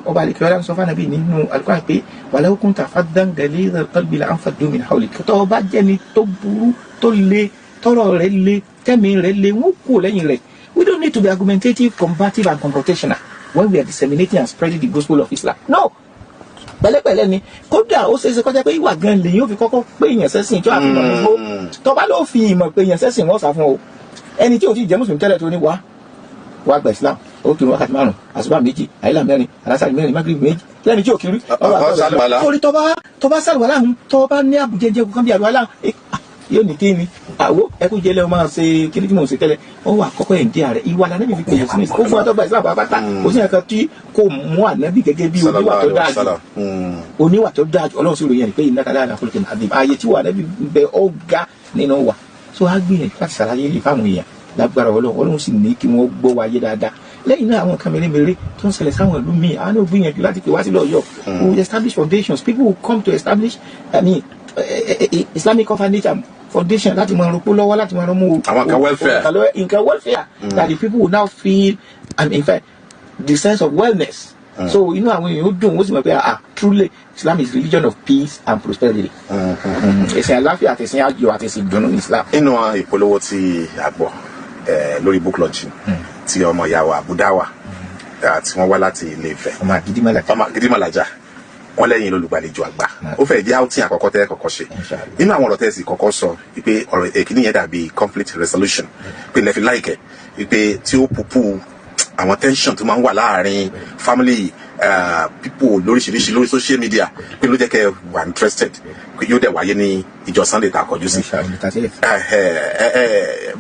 ọba àlekè ọlá ń sọ fún Ànábì nínú Al-Qur'an pé walau kunta faddan ghalidhal qalbi lanfaddu min hawlik. tó bá jẹ́ni tó burú tó le tọ́rọ̀ rẹ̀ le tẹ́mi rẹ̀ le wọ́n kú lẹ́yìn rẹ̀. We don't need to be argumentative, combative and confrontational when we are disseminating and spreading the gospel of Islam. No. Pẹ̀lẹ́pẹ̀lẹ́ ni kódà ó ṣeéṣe kọjá pé ìwà gan lèyìn ó fi kọ́kọ́ pé èèyàn sẹ́sìn tí ó àfihàn ní gbó tó bá ló fi ìmọ̀ pé èèyàn sẹ́sìn wọ́n sá fún o ẹni tí ò tí jẹ́ mùsùlùmí tẹ́lẹ̀ tó ní wá gba Islam ó kiri wákàtí 5 àsùbá 2 àyílà 4 alásàrì 4 mágírì 2 lẹ́ni tí ò kiri orí tó bá sàlùwà láhùn tó bá ní àbújẹjẹ kan bí àlùwà láhùn yóò ní kí ni àwo ẹkú jẹlẹ ọmọ ṣe kíní tí mo ṣe tẹ́lẹ̀ ó wà kọ́kọ́ ẹ̀ ń dí ààrẹ ìwà lànà mi fi pèyè sínú ìsìnkú fún àtọ́gbà ìsìlámù pátá kò sí ẹ̀ka tí kò mú ànábì gẹ́gẹ́ bí oníwà tó dáa jù Ọlọ́run sì ròyìn ẹ̀ pé iná kàdá àlàfo lókè nàbí ààyè tí wà ànábì bẹ ọ́ ga nínú wà tó á gbìyànjú láti ṣàlàyé lè fáwọn èèyàn lágbára Ọlọ́run sì ní kí wọ́n gbọ́ wáyé dáadáa lẹ́yìn náà àwọn nǹkan mèremère tó ń ṣẹlẹ̀ sáwọn ìlú míì àwọn náà gbìyànjú láti pè wá sílẹ̀ Ọ̀yọ́ we establish foundations people will come to establish Islamic orphanage foundation láti máa rúpó lọ́wọ́ láti máa rán àwọn nǹkan welfare that the people will now feel and in fact the sense of wellness so inú àwọn èèyàn ó dùn ó sì mọ̀ pé truly Islam is religion of peace and prosperity ẹ̀sìn àlàáfíà àtẹ̀sìn ayọ̀ àtẹ̀sìn ìdùnnú ní Islam. nínú ìpolówó tí a gbọ́ lórí book launching tí ọmọ ìyàwó àbúdáwà tí wọ́n wá láti Ilé-Ifẹ̀ ọmọ Agídímàlàjà wọ́n lẹ́yìn olùgbàlejò àgbà ó fẹ́ jẹ́ outing àkọ́kọ́ tẹ́ kọ́kọ́ ṣe nínú àwọn ọ̀rọ̀ tẹ́ sì kọ́kọ́ sọ pé ọ̀rọ̀ èkìní yẹn dàbí conflict resolution pé lẹ́fi láìkẹ́ pé tí ó pupú àwọn tension tó máa ń wà láàrin family people lóríṣiríṣi lórí social media pé ló jẹ́ kẹ́ wà interested pé yóò dẹ̀ wáyé ní ìjọ Sunday tá a kọjú sí.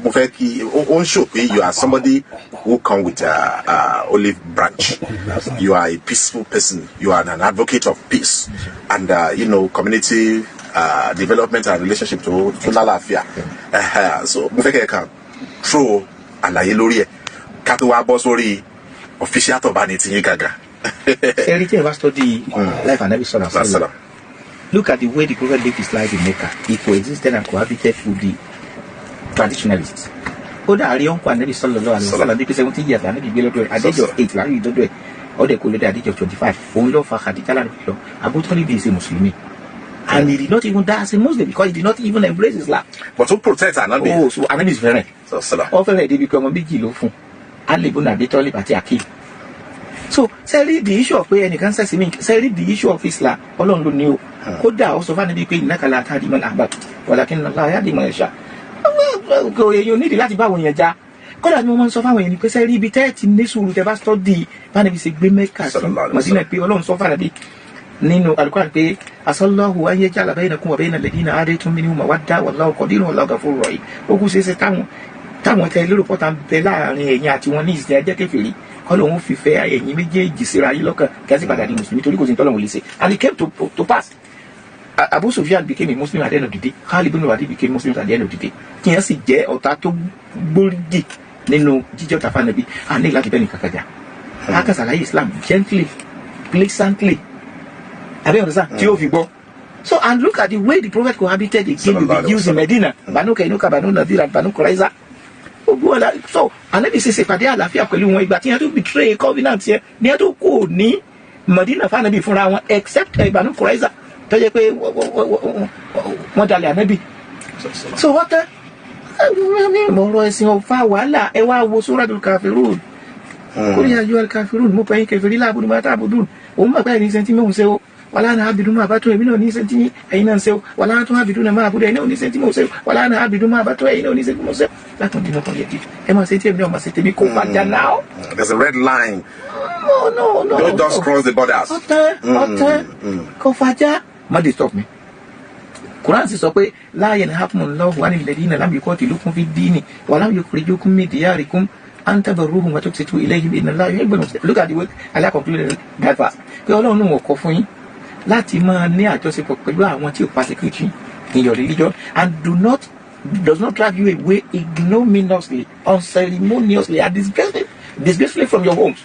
mo fẹ́ kí ó ń show pé you are somebody who come with olive branch you are a peaceful person you are an advocate of peace and community development and relationship tó lálàáfíà so mo fẹ́ kẹ́ kàn throw àlàyé lórí ẹ̀ ká tó wá bọ́ sórí official tó bá ní tiyín gàgà. Everything about study life and every sort of thing. Look at the way the Prophet lived his life in Mecca. He coexisted and cohabited with the traditionalists. Kódà àrí ọ̀nkọ́ Ànábì sallallahu alaihi wasallam bí 70 years Ànábì gbé lọ́dọ̀ at the age of 8 láàrin ìdọ́dọ̀ ẹ̀ ọ̀dẹ̀ kò lè dé at the age of 25 òun ló fa Khadija lára lọ Abu Talib is a Muslim and he did not even die as a Muslim because he did not even embrace Islam. But to protect Ànábì. Oh, so Ànábì is very. Ó fẹ́rẹ̀ débi pé ọmọ méjì ló fún Ali ibn Abi Talib àti Aqil. So sẹ́rí the issue of pé ẹnìkan sẹ́sì mí sẹ́rí the issue of Islam Ọlọ́run ló ní o kódà ó sọ fún Ànábì pé innaka la tahdi man ahbabta walakinna Allaha yahdi man yasha. Kò èèyàn nídìí láti bá àwọn èèyàn já kódà ni mo máa ń sọ fáwọn èèyàn ni pé sẹ́rí ibi tẹ́ẹ̀tì ní sùúrù tẹ́ bá study bánàbí ṣe gbé Mẹ́kà sí Mádínà pé Ọlọ́run sọ fún Ànábì nínú Al-Qur'an pé asallahu an yaj'ala bainakum wa bainal ladina adaytum minhum mawadda wallahu qadirun wallahu ghafurur rahim ó kú ṣeéṣe táwọn tẹ lérò pọ́ta ń bẹ láàrin ẹ̀yin àti wọn ní ìsìn ẹjẹ́ kèfèrí Ọlọ́run fi fẹ́ ẹ̀yin méjèèjì síra yín lọ́kàn kẹ́sì padà di mùsùlùmí torí kò sí tọ́lọ́run lè ṣe and it came to pass. Abu Sufyan became a Muslim at the end of the day. Khalid ibn Walid became Muslim at the end of the day. Kí yẹn sì jẹ́ ọ̀tá tó gbóríjì nínú jíjẹ́ ọ̀tá fanabi a ní láti bẹ́ẹ̀ ní kàkàjà. Akásàlàyé Islam gently pleasantly abẹ́ ọ̀dọ́sá tí ó fi gbọ́. So and look at the way the prophet cohabited again with the Jews in Medina Banu Kainuka Banu Nadir and Banu Quraiza. So Ànábì ṣe ìpàdé àlàáfíà pẹ̀lú wọn ìgbà tí yẹn tó betray covenant yẹn ní yẹn tó kò ní Medina fanabi fúnra wọn except Banu Quraiza tó jẹ́ pé wọ́n dalẹ̀ Ànábì. So wọ́n tẹ́ ọ̀rọ̀ ẹ̀sìn ọ̀fà wàhálà ẹ wá wo Suratul Kafirun. Qul ya ayyuhal kafirun mo pẹ̀yìn kẹfìrí láàbùdù máa tábùdù òun mọ̀ pé ẹni sẹ́ńtì mẹ́hùn ṣe ó wàlá náà abidu máa bá tó èmi náà ní sẹ́ńtì ẹ̀yin náà ń ṣe o wàlá tó abidu náà máa búdọ̀ ẹ̀yin náà ní sẹ́ńtì mò ń ṣe o wàlá náà abidu máa bá tó ẹ̀yin náà ní sẹ́ńtì mò ń ṣe o látọ̀ dínà tó yẹ di ẹ máa ṣe tí èmi náà máa ṣe tèmi kó fàjà náà. There's a red line. No. Don't just cross the borders. ọ̀tẹ̀ kó fàjà má dey stop me. Quran sì sọ pé láàyè ní hapunallahu anil ladina lam yuqatilukum fi ddini wa lam yukhrijukum min diyarikum an tabarruhum wa tuqsitu ilayhim inna Allaha yuhibbul muqsitin. Look at the way Allah concluded that verse. Pé Ọlọ́run náà kọ fún yín láti máa ní àjọṣepọ̀ pẹ̀lú àwọn tí ò persecute yín in your religion and does not drive you away ignominiously, unceremoniously and disgracefully from your homes.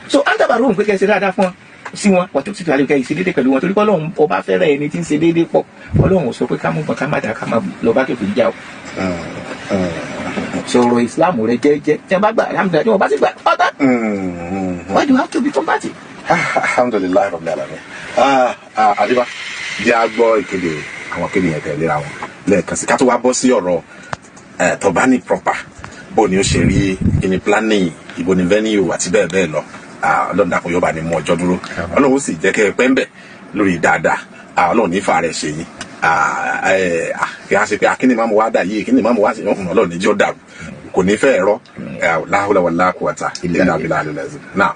So an tabarruhum pé kẹ́ ṣe dáadáa fún wọn sí wọn wọ́n tó ti tàlẹ́ ìka ìṣedédé pẹ̀lú wọn torí pé Ọlọ́run ọba fẹ́rẹ̀ ẹni tí ń ṣe déédéé pọ̀ Ọlọ́run sọ pé ká mú bọ́n ká má dà ká má lọ bá kẹfì jà o. sọ̀rọ̀ Islam rẹ jẹ́jẹ́ tí wọ́n bá gbà alhamdulilayi tí wọ́n bá sì gbà ọ̀tá. Why do you have to be combative? Alhamdulilayi rabbil alamin. Adiba jẹ́ a gbọ́ ìkéde àwọn kéde yẹn tẹ̀léra wọn lẹ́ẹ̀kan sí ká tó wá bọ́ sí ọ̀rọ̀ tọ́ba ní proper bó ni ó ṣe rí ìní planning ìbò ní venue àti bẹ́ẹ̀ bẹ́ẹ̀ lọ. Ọlọ́run dàpọ̀ yọba ni mú ọjọ́ dúró Ọlọ́run sì jẹ́ kẹ́ ẹ pẹ́ ń bẹ̀ lórí dáadáa Ọlọ́run ní ìfà rẹ̀ ṣe yín kí a ṣe pé Kini Lemamu wá dà yìí Kini Lemamu wá sí ọkùnrin Ọlọ́run ní jọ́ dàrú kò ní fẹ́ ẹ̀rọ la hawla wala quwwata illa billahi al-azim náà.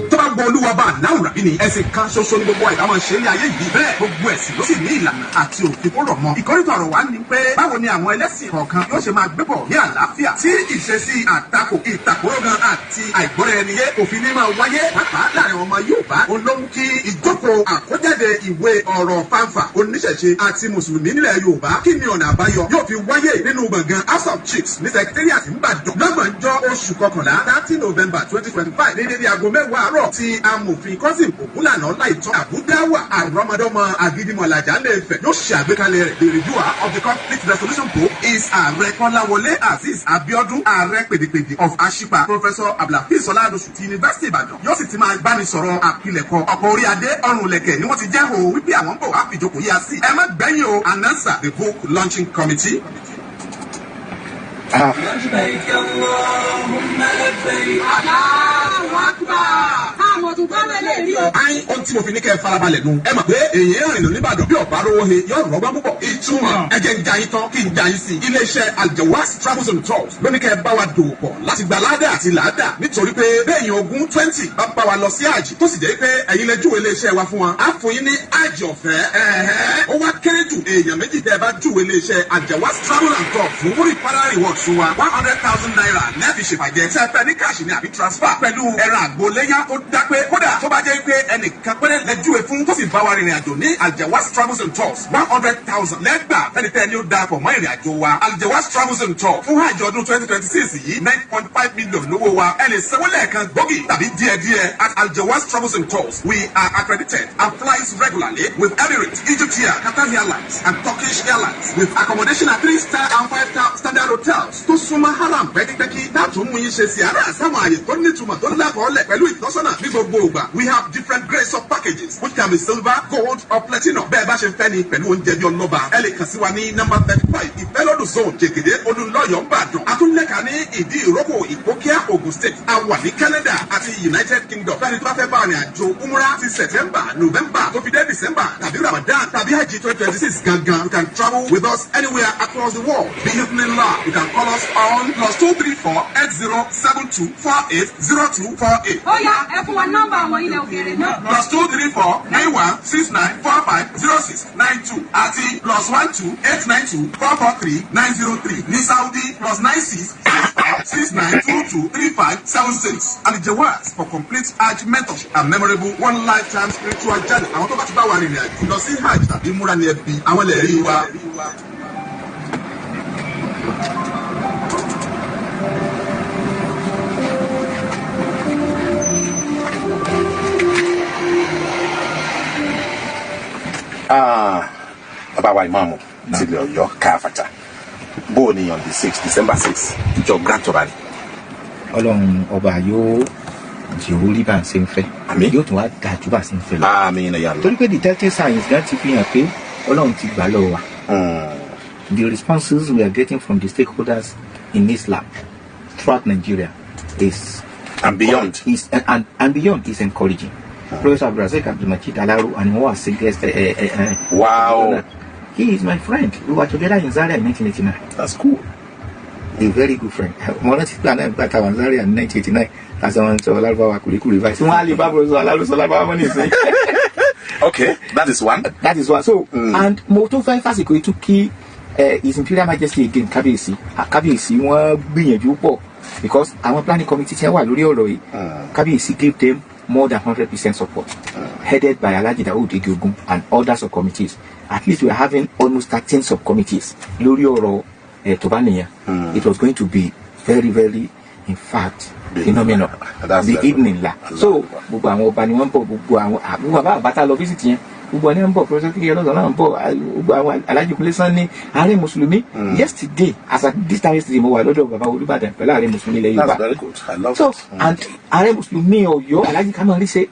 tó bá gbọ́ olúwa bá náà rà bí ni ẹ̀sìn kan ṣoṣo ní gbogbo àìdá máa ṣe ní ayé yìí bẹ́ẹ̀ gbogbo ẹ̀sìn ló sì ní ìlànà àti òfin tó rọ̀ mọ́. ìkórìtò ọ̀rọ̀ wa ni pé báwo ni àwọn ẹlẹ́sìn kọ̀ọ̀kan yóò ṣe máa gbébọ̀ ní àlàáfíà tí ìṣesí àtakò ìtàkùrọ̀gàn àti àìgbọ́ra ẹni yé òfin ní máa wáyé pàápàá láàrin ọmọ Yorùbá olóhùn kí ìjókòó àkójáde ìwé ọ̀rọ̀ fáńfà oníṣẹ̀ṣe àti mùsùlùmí nílẹ̀ Yorùbá kí ni ọ̀nà àbáyọ yóò fi wáyé nínú gbọ̀ngàn House of Chiefs ní Secretariat Ìbàdàn lọ́gbọ̀njọ́ oṣù kọkànlá 30 November 2025 ní dédé aago 10 àárọ̀ tí amòfin kọ́sìn ògúnlànà láìtọ́ àbúdáwà àrọ́mọdọ́mọ àgídìmọ̀làjà lè fẹ̀ yóò ṣe àgbékalẹ̀ rẹ̀ the reviewer of the conflict resolution book is ààrẹ kọ́láwọlé azeez abiodun ààrẹ pèdèpèdè of ashipa professor abdulhafiz ọládọ̀sù ti university ìbàdàn yóò sì ti máa báni sọ̀rọ̀ àpilẹ̀kọ ọ̀pọ̀ orí adé ọrùn lẹ̀kẹ̀ ni wọ́n ti jẹ́ o wípé àwọn ń bọ̀ wá fìjókòó yá sí ẹ má gbẹ̀yìn o announcer the book launching committee. لبيك اللهم لبيك الله أكبر àwọn tó bá wẹlé rí o. ayin ohun tí mo fi ní kẹ́ ẹ farabalẹ̀ nu ẹ mọ̀ pé èyí rìn lọ nìbàdàn bí ọ̀bá rówó he yóò rọ́gbọ́n púpọ̀. ìtumọ̀ ẹ jẹ́ ń ja yín tán kí n ja yín sí i. iléeṣẹ́ Aljawas travels and tours ló ní kẹ́ ẹ bá wa dòwò pọ̀ láti gba ládà àti làádà nítorí pé bẹ́ẹ̀yìn ogún 20 bá bá wa lọ sí àjì tó sì jẹ́ pé ẹ̀yin lẹ júwe iléeṣẹ́ wa fún wa á fún yín ní àjì ọ̀fẹ́ ó wá kéré jù èèyàn méjì tẹ́ ẹ bá júwe iléeṣẹ́ Aljawas travel and tours fún fún ìpara rewards fún wa 100,000 naira nẹ́ẹ̀fì ṣèpàjẹ́ tẹ́ ẹ fẹ́ ní káàṣì ní àbí transfer pẹ̀lú ẹran àgbo léyà tó dá pé kódà tó bá jẹ́ pé ẹnìkan péré lẹ́júwe fún tó sì bá wa rìnrìn àjò ní Aljawas travels and tours 100,000 lẹ́gbà fẹ́ni tẹ́ ni ó da pọ̀ mọ́ ìrìn àjò wa Aljawas travels and tours fún hajj ọdún 2026 yìí 9.5 million lówó wa ẹ lè sanwó lẹ́ẹ̀kan gbógi tàbí díẹ̀díẹ̀ at Aljawas travels and tours we are accredited and flies regularly with Emirates, Egyptian, Qatar Airlines and Turkish Airlines with accommodation at 3-star and 5-star standard hotels tó súnmọ́ haram pẹ́kípẹ́kí láti mú yín ṣe sí ara àsáwọn àyè tó nítumọ̀ tó lákọọ́lẹ̀ pẹ̀lú ìtọ́sọ́nà ní gbogbo ìgbà. We have different grades of packages which can be silver, gold or platinum. Bẹ́ẹ̀ bá ṣe fẹ́ ni pẹ̀lú oúnjẹ bí ọlọ́ba. Ẹ lè kàn sí wa ní number 35 Ìfẹ́lọ́dún zone Jègèdè Olúlọ́yọ̀ Ìbàdàn. Atúnlẹ̀ka ní Ìdí Ìrókò Ìpókíà Ogun State. A wà ní Canada àti United Kingdom. Fẹ́ni tó bá fẹ́ bá rìn àjò Umrah ti September, November tó fi dé December tàbí Ramadan tàbí Hajj 2026 gangan. You can travel with us anywhere across the world. Bismillah, you can call us on +234 8072 480248. ó yá ẹ fún wa nọ́mbà àwọn ilẹ̀ òkèèrè náà. +234 91 69 45 06 92 àti +12 892 443 903 ní Saudi +96 69 22 35 76 and Aljawas for complete Hajj mentorship and memorable one lifetime spiritual journey. Àwọn tó bá ti bá wa rìnrìn àjò lọ sí Hajj tàbí múra ní ẹbí àwọn lè rí wa. Bàbá wa ìmáàmù tilẹ̀ Ọ̀yọ́ káfàtà bó ni on the 6 December 6 ìjọ grant ọba ni. Ọlọ́run ọba yóò jẹ́ orí bá ń ṣe ń fẹ́ Àmín. yóò tún wá dájú bá ń ṣe ń fẹ́ lọ. àmín ya Allah. torí pé the telltale signs gan ti fi hàn pé Ọlọ́run ti gbà lọ́wọ́ wa. The responses we are getting from the stakeholders in Islam throughout Nigeria is And beyond. and beyond is encouraging. Professor Abdulrazak Abdulmajid Alaro, and he was a guest. Wow. He is my friend. We were together in Zaria in 1989. That's cool. A very good friend. One of the people I met in Zaria in 1989. As I want to Alaro Kurikuri Vice. Okay, that is one. That is one. So, and Moto 5 Fasiko took key His Imperial Majesty again, Kabiyesi. Kabiyesi, wọ́n gbìyànjú pọ̀ because our planning committee tí wọ́n wà lórí ọ̀rọ̀ yìí, Kabiyesi gave them more than 100% support, headed by Alhaji Daud Igiogun and other subcommittees. At least we are having almost 13 subcommittees. Lórí ọ̀rọ̀ Tobaniya. It was going to be very, very, in fact, phenomenal. The evening la. So, gbogbo àwọn ọba ni wọ́n bọ̀, gbogbo àwọn bàbá àbátá lọ visit yẹn. Gbogbo àwọn bọ̀, Professor Kini náà bọ̀, gbogbo àwọn Alhaji Kunle Sanni, Ààrẹ Mùsùlùmí. Yesterday, as at this time yesterday, mo wà lọ́dọ̀ bàbá Olúbàdàn pẹ̀lú Ààrẹ Mùsùlùmí ilẹ̀ Yorùbá. That's very good. I love So, it. and Ààrẹ Mùsùlùmí Ọ̀yọ́, Alhaji Kamari say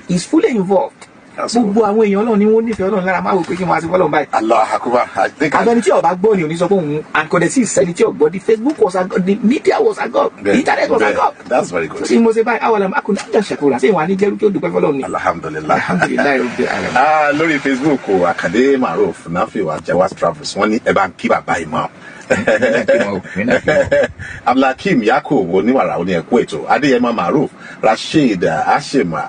is fully involved. Gbogbo àwọn èèyàn Ọlọ́run ni wọ́n nífẹ̀ẹ́ Ọlọ́run lára máa wò pé kí wọ́n á ti fọ́lọ́run báyìí. Allah Akbar. I think Àgbẹ̀ni tí ọba gbọ́ ni òní sọ fún òun, and kò dẹ̀ sí ìsẹ́ni tí ọgbọ́n, the Facebook was a god, the media was a god, the internet was a god. That's very good. So, mo ṣe báyìí, àwọn ọ̀làmọ́ akùnrin àjọ ṣẹ̀kúrà sí ìwọ̀n àníjẹ́rú kí ó dúpẹ́ fọ́lọ́run ni. Alhamdulillah. Alhamdulillah Rabbil alamin. Lórí Facebook o Akande Maruf Nafiwa Jawas Travels wọ́n ní ẹ bá ń kí bàbá Imam. Abdulhakeem Yakub oníwàrà oní ẹ̀kú ètò Adéyẹmọ Maruf Rasheed Ashima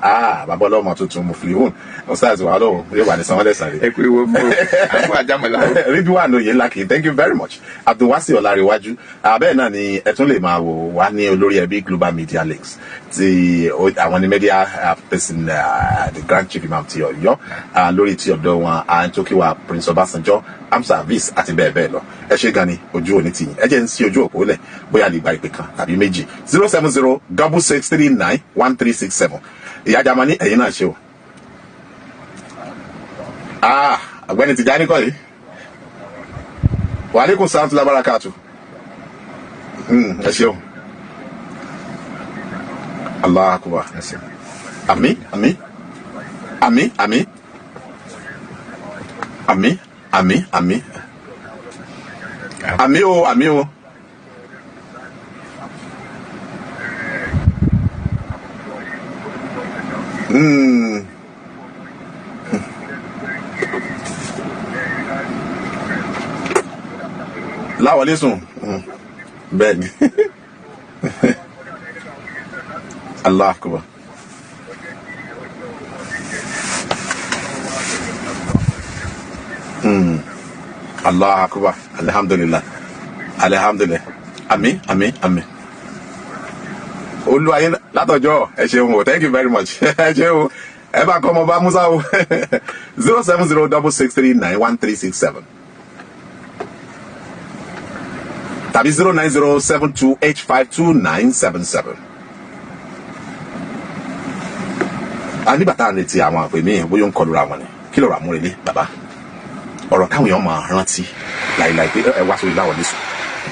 babalọ́mọ tuntun Muflihun Ustaz wa Ọlọ́run yóò wà ní sanwó-ẹ̀sán rẹ̀. Ẹ pé wo fún àwọn àjàmọ̀lá. Ridwan Oyelaki, thank you very much. Abdulwasi Ọláréwájú bẹ́ẹ̀ náà ni ẹ tún lè máa wò wá ní olórí ẹbí Global Media Links ti àwọn ní media person the Grand Chief Imam ti Ọ̀yọ́ lórí ti ọ̀dọ̀ wọn Antokiwa Prince Ọbásanjọ́ Amsa Avis àti bẹ́ẹ̀ bẹ́ẹ̀ lọ. Ẹ ṣé gan ni ojú òní tiyín. Ẹ jẹ́ ń sí ojú òpó lẹ̀ bóyá lè gba ìpè kan tàbí méjì 070-6639-1367. Ìyá Jamani ẹ̀yin náà ṣe o. Ọ̀gbẹ́ni Tijani kọ́ yìí. Wa alaikum salaam wa barakatuh. Ẹ ṣeun. Allah akbar. Àmín, àmín. Àmín, àmín. Àmín, àmín, àmín. Àmín o, àmín o. Láwọlé sùn. Bẹ́ẹ̀ ni. Allah akbar. Allah akbar. Alhamdulillah. Alhamdulillah. Àmín, àmín, àmín. Olúwayé látọjọ́ ẹ ṣeun o. Thank you very much. Ẹ ṣeun. Ẹ bá kọ́ ọmọ bá Musa o. 070-6639-1367. Tàbí 090-7285-2977. Nígbà tá à ń retí àwọn àpè míì bóyá ń kọlu ra wọn ni kí ló rà múre lé bàbá ọ̀rọ̀ táwọn èèyàn máa rántí láìláì pé ẹ wá sórí Láwọlé sùn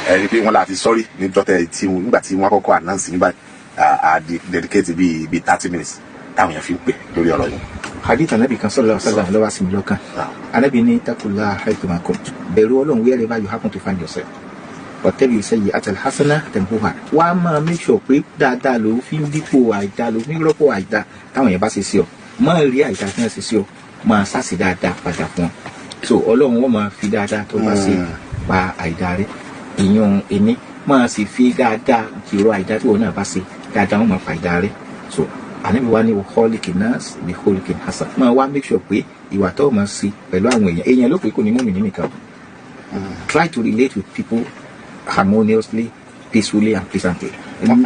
ẹ rí i pé wọ́n láti sọ́rí níjọ́tẹ̀ tí nígbà tí wọ́n kọ́kọ́ announce nígbà dedicate bíi 30 minutes táwọn èèyàn fi ń pè lórí ọ̀rọ̀ yìí. Hadith Anabi kan sallallahu alaihi wasallam ló wá sí mi lọ́kàn. Anabi ní taqullaha haythuma kuntum. Bẹ̀rù Ọlọ́run wherever you happen to find yourself. Whatever sayyi'at al-hasana tamhuha. Wá máa make sure pé dáadáa ló fi ń dípò àìdá ló fi ń rọ́pò àìdá táwọn èèyàn bá ṣe sí ọ. Má rí àìdá tí wọ́n ṣe sí ọ máa sáàsì dáadáa padà fún ọ. So Ọlọ́run wọ́n máa fi dáadáa tó bá ṣe pa àìdá rẹ̀. Ìyún ẹni máa sì fi dáadáa jìrọ àìdá tí wọ́n náà bá ṣe dáadáa wọ́n máa pa àìdá rẹ̀. So Ànábì wa ní khaliqin nas bi khuluqin hasan. Máa wá make sure pé ìwà tó máa ṣe pẹ̀lú àwọn èèyàn ló pé kò ní mú mi ní nìkan. Try to relate with people harmoniously, peacefully and pleasantly.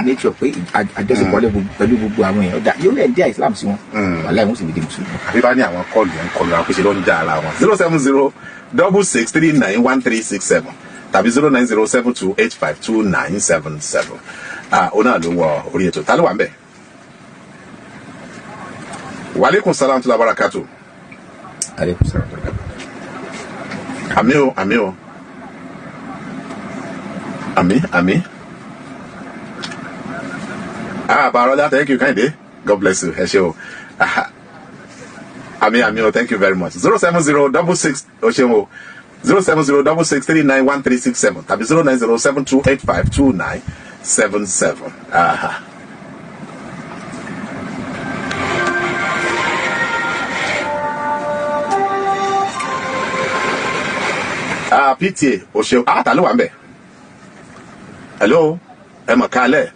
Make sure pé àjọṣepọ̀ pẹ̀lú gbogbo àwọn èèyàn dá yóò lẹ́ẹ̀ díà Islam sí wọn. Wàhálà ìwọ̀n sì lè dé mùsùlùmí. Àbí bá ní àwọn kọlù ń kọlu àwọn pèsè lọ́njà ara wọn 070-6639-1367 tàbí 090-7285-2977. Ó náà ló wọ orí ètò ta ló wà ń bẹ̀. Wa alaikum salaam wa barakatuh. Alaikum salaam wa barakatuh. Àmín o, àmín o. Àmín, àmín. Baroda, thank you, Kinde. God bless you. Ẹ ṣé o. Àmín, àmín o, thank you very much. 070-66 ó ṣeun o. 070-6639-1367 tàbí 090-7285-2977. PTA o ṣeun ta ló wà ń bẹ̀ hello ẹ mọ̀ kálẹ̀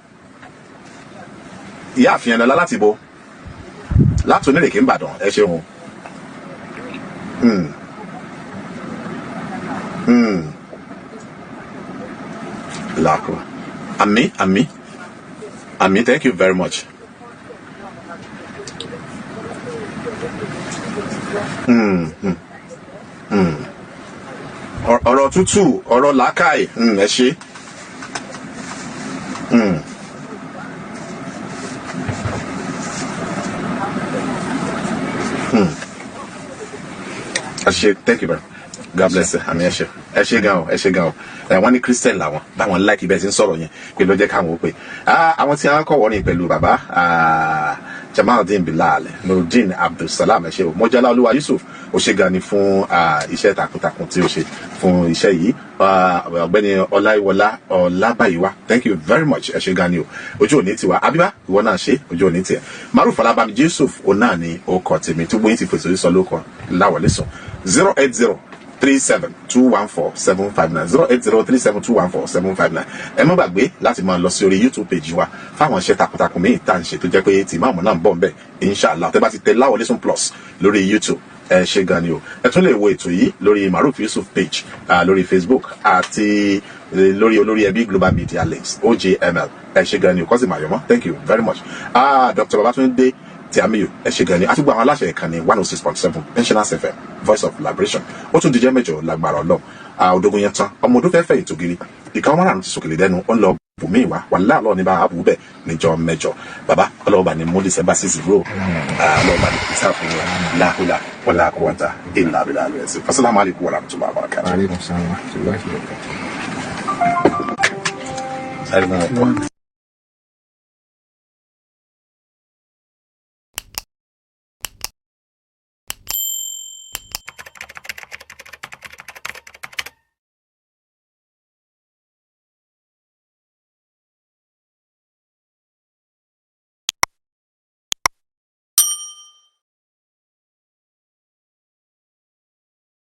ìyá àfihàn lọ́la láti bo láti onírèké ń bàdàn ẹ ṣeun làkù àmì thank you very much. ọ̀rọ̀ tútù ọ̀rọ̀ làákàyè ẹ ṣe. ẹ ṣe thank you very much. God bless you. Àmì ẹ ṣe gan o wọ́n ní Christian làwọn báwọn láìkí bẹ́ẹ̀ ti ń sọ̀rọ̀ yẹn pé ló jẹ́ káwọn ó pè àwọn tí wọ́n kọ̀ wọ́n ní pẹ̀lú bàbá Jamaldeen Bilal Nurudeen Abdulsalam ẹ ṣé o Mọ́jálá Olúwa Yusuf ó ṣe gan ni fún iṣẹ́ takuntakun tí ó ṣe fún iṣẹ́ yìí ọ̀gbẹ́ni Ọláyíwọlá Ọlábàyíwá thank you very much ẹ ṣé gan ni o ojú òní tiwa Abíbá ìwọ náà ṣe ojú òní tiẹ̀ Maruf Alábàmí Yusuf òun náà ni ó kọ tèmi tó gbóyin ti fèsì sọ ló kọ láwọlé sùn 08037214759 08037214759 ẹ má gbàgbé láti máa lọ sí orí YouTube page wa fáwọn iṣẹ́ takuntakun míì tá à ń ṣe tó jẹ́ pé tí máàmù náà ń bọ̀ ń bẹ̀ inshallah tẹ́ bá ti tẹ Láwọlé Sùn plus lórí YouTube ẹ ṣe gan ni o ẹ tún lè wo ètò yìí lórí Maruf Yusuf page lórí Facebook àti lórí olórí ẹbí Global Media Links OJML ẹ ṣe gan ni o kọ́sì màyọ́mọ́ thank you very much Dr. Babatunde tí a mi yò ẹ ṣe gan ni àti gbogbo àwọn aláṣẹ ìkànnì 106.7 Pensioners FM Voice of Liberation ó tún dijẹ́ mẹ́jọ lágbára Ọlọ́run òdògùn yẹn tán ọmọ ọdún fẹ́ẹ́ fẹ́ ètò gírí ìkan wọn àrùn ti sòkèlè dẹnu ó ń lọ bùnmí wa wà láàlọ́ ní bá a bù bẹ́ẹ̀ níjọ mẹ́jọ bàbá ọlọ́ọ̀bà ni mo December 6 bro ọlọ́ọ̀bà ni kìí sáà fún wa láhùlà wàlá àkọwàtà ìlà àbílà àlùyẹ̀ sí Assalamu alaikum warahmatullahi wabarakatuh.